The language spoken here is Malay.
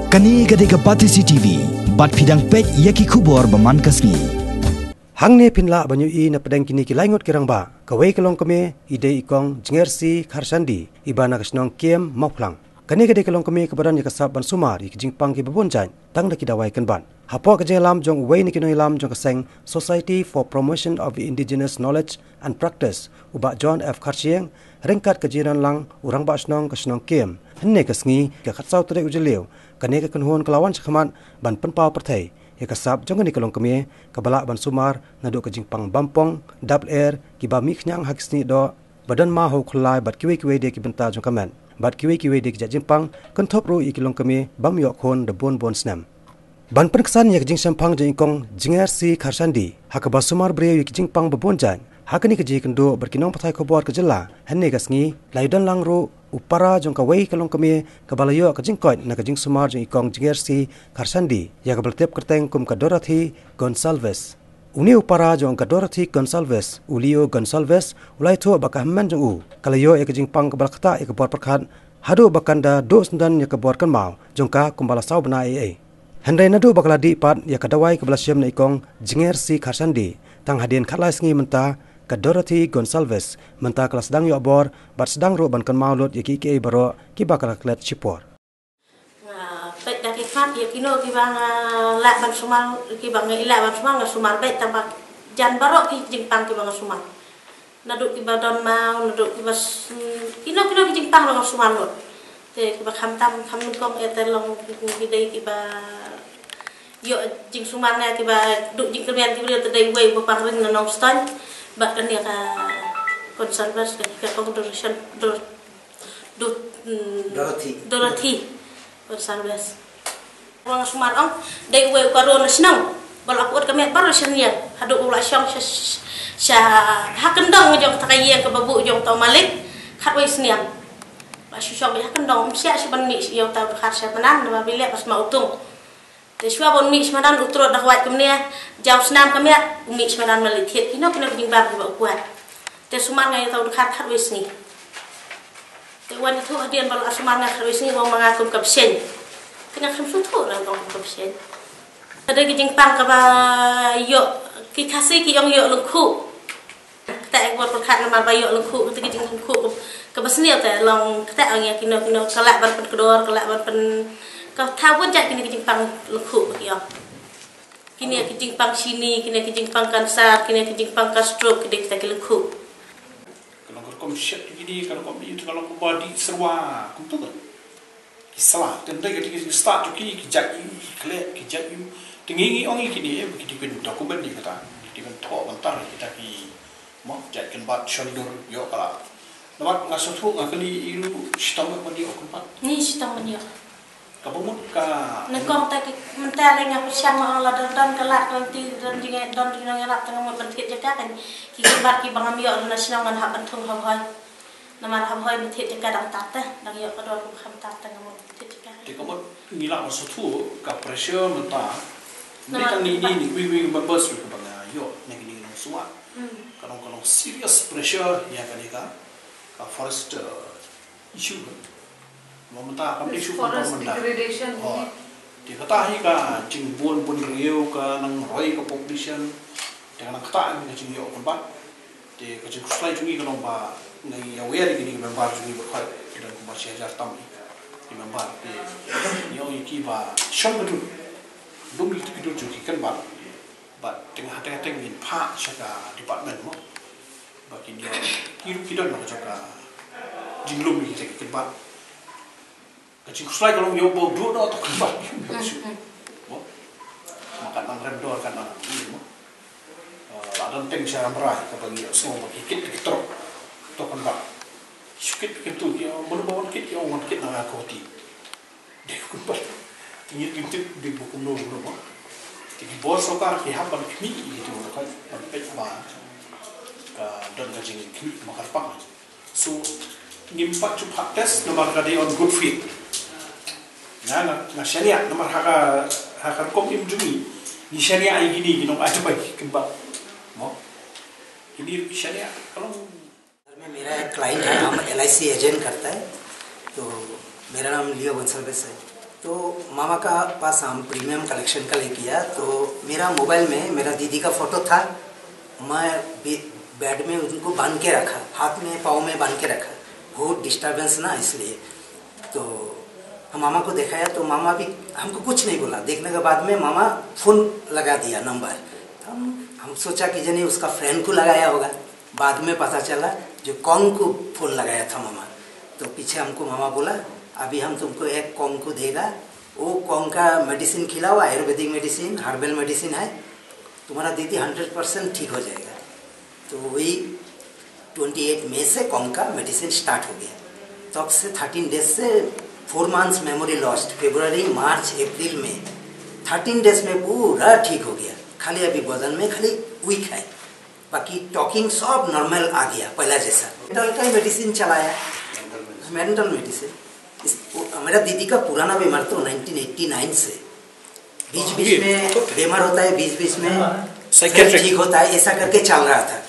Kani gade ka pati CCTV, bat pidang pek yaki kubor baman kasni. Hangne pinla banyu I na pedang kini kilaingot kirang ba. Kawai kelong kami ide ikong jengersi karsandi ibana kasnong kiem mauplang. Kani gade kelong kami kebadan yakasab ban sumar ikjingpang ki babonjan tang da kidawai kan ban. Hapo ka lam jong wei ni kinoi lam jong kaseng Society for Promotion of Indigenous Knowledge and Practice ubak John F. Karchieng ringkat kejiran lang urang ba snong kasnong kiem. Henne kasngi ka khatsau tere ujeliu kani ka kunhon kelawan sakhamat ban penpau perthai yakasab jong ni kelong kami kabala ban sumar nadu kejingpang bampong double air kiba mikhnyang haksni do badan ma ho khulai bat kiwe de ki benta jong kamen bat kiwe de ki jimpang kenthop ro ikilong kami bam yok khon de bon snam ban perksan yak jing sampang jing kong jingersi karsandi hakaba sumar bre yak jingpang babonjan hakani keji kendo berkinong pathai khobor kejela henne gasngi laidan langro upara jong kawai kalong kami kabalayo ka jingkot na ka jing sumar jing ikong jingersi karsandi yak beltep kerteng kum ka Dorothy Gonsalves uni upara jong ka Dorothy Gonsalves ulio Gonsalves ulai tho bakah men jong u kalayo ek jingpang kabalakta ek bor perkhat hadu bakanda do sendan yak bor kan mau jong ka kumbala saw bana Hendai nadu bakaladi pat ya kadawai kebelasem na ikong jingersi karsandi tang hadien khatlai sngi menta ka Dorothy Gonsalves menta kelas sedang yo abor bat sedang ro ban kan maulot ya ki baro ki bakal klet chipor bet da ki khat ya kino ki bang la ban sumal ki bang ila ban sumal nga sumal bet tambak jan baro ki jingpang ki bang sumal nadu ki badon mau nadu ki bas kino ki jingpang bang sumal lot te ki ba kham tam kham kong etelong ki dei ki ba yo jing sumal na ki ba du jing kemen ki ber te dei wei bo pang ring na nong stan ba kan ya ka Gonsalves ka congregation Dorothy Gonsalves wang sumal ong dei wei ka ro na snang bal akut kami baru senia hadu ula syang sha hakendong jong takayeng ka babu jong to malik khat wei seniam Syusok ya kan dong siap ban mix yo ta khar sa banan ba bile pas mau tung te shwa bon mix madan utro dak wat kemne jaw snam kemne mix madan malithet kino jing ba ba kuat te suman ngai ta khat wis ni te wan thu hadian bal asman ngai wis ni wong mangakum kap sen kena kham su thu nang dong kap sen ada ki jing pang ka ba yo ki khasi ki yong yo lengku ta ek bot khat na ba yo lengku te ki jing lengku Kabasnia te long kata angya kino kalak ban kedor kalak ban ka thawon jak kini kijingpang lekhu ya kini kijingpang sini kini kijingpang kansa kini kijingpang ka stroke kini kita lekhu kalau kom shit gini kalau kom itu kalau kom body serwa kum tu kan kisah tenda ketika start tu kini kijak you tingi ongi kini begitu kan dokumen di kata di kan thok bantar kita ki mau jak kan bat shoulder yo kala Namat ngasutu ngakali iru sitang mandi okumpat. Ni sitang mandi. Kabumut ka. Nekong tak mentale ngap siang ma Allah dan kelak nanti dan jinge don jinge ngelak tengah mo bentit jaga kan. Ki bat ki bangam yo na sinang ngan hak bentung hoi. Namar hoi bentit jaga dang tata dang yo kador ku kham tata ngam bentit jaga. Ti kamot ngilak ngasutu ka pressure menta. Mereka ni wi babas ku bang yo ngi ngi suwa. Kalau serious pressure ya kan forest issue momenta kami issue forest degradation di kata hi ka jingbon pun riu ka nang roi ka population dengan kata ni jing yo kan di ka jing slide jungi kan ba ngai aware gini member jungi ba kita ko ba share tam di member di yo iki ba shon betul dum itu kita jungi kan ba tengah in pa shaka department mo bagi dia kita nak jaga jinglum ni kita kebab kecil sulai kalau yo bau dua atau kebab makan nang rendor kan nang ini mo ada teng cara berai bagi semua bagi kit truk to kan ba sikit tu dia bawa kit yo ngon kit nang aku ti dia kebab ini kita di buku no mo jadi bos sokar ki haban kmi itu kan pek ba dan kajing kini makar pang so ngimpak cupak tes nomor kade on good fit na syariat nomor haka kom imjumi ni syariat gini ginong ada bagi kembang mo ini syariat kalau मेरा एक क्लाइंट है, हम LIC agent करता है, तो मेरा नाम लियो गोंसाल्वेस है। तो मामा का पास हम प्रीमियम कलेक्शन का ले किया। तो मेरा मोबाइल में मेरा दीदी का फ़ोटो था, मैं बेड में उनको बांध के रखा, हाथ में पाँव में बांध के रखा, बहुत डिस्टर्बेंस ना इसलिए। तो हम मामा को दिखाया तो मामा भी हमको कुछ नहीं बोला। देखने के बाद में मामा फ़ोन लगा दिया नंबर। हम सोचा कि जने उसका फ्रेंड को लगाया होगा। बाद में पता चला जो कॉन्ग को फ़ोन लगाया था मामा। तो पीछे हमको मामा बोला अभी हम तुमको एक कॉन्ग को देगा, वो कॉन्ग का मेडिसिन खिलाओ, आयुर्वेदिक मेडिसिन, हर्बल मेडिसिन है, तुम्हारा दीदी 100% ठीक हो जाएगा। तो वही 28 मई से कॉन्ग का मेडिसिन स्टार्ट हो गया। तब से 13 डेज से 4 मंथ्स मेमोरी लॉस्ट, फरवरी मार्च अप्रैल में 13 डेज में पूरा ठीक हो गया। खाली अभी बदन में खाली वीक है, बाकी टॉकिंग सब नॉर्मल आ गया पहला जैसा। मेंटल का ही मेडिसिन चलाया, मेंटल मेडिसिन। मेरा दीदी का पुराना बीमार तो 1989 से बीच में बीमार होता है, बीच में ठीक होता है, ऐसा करके चल रहा था।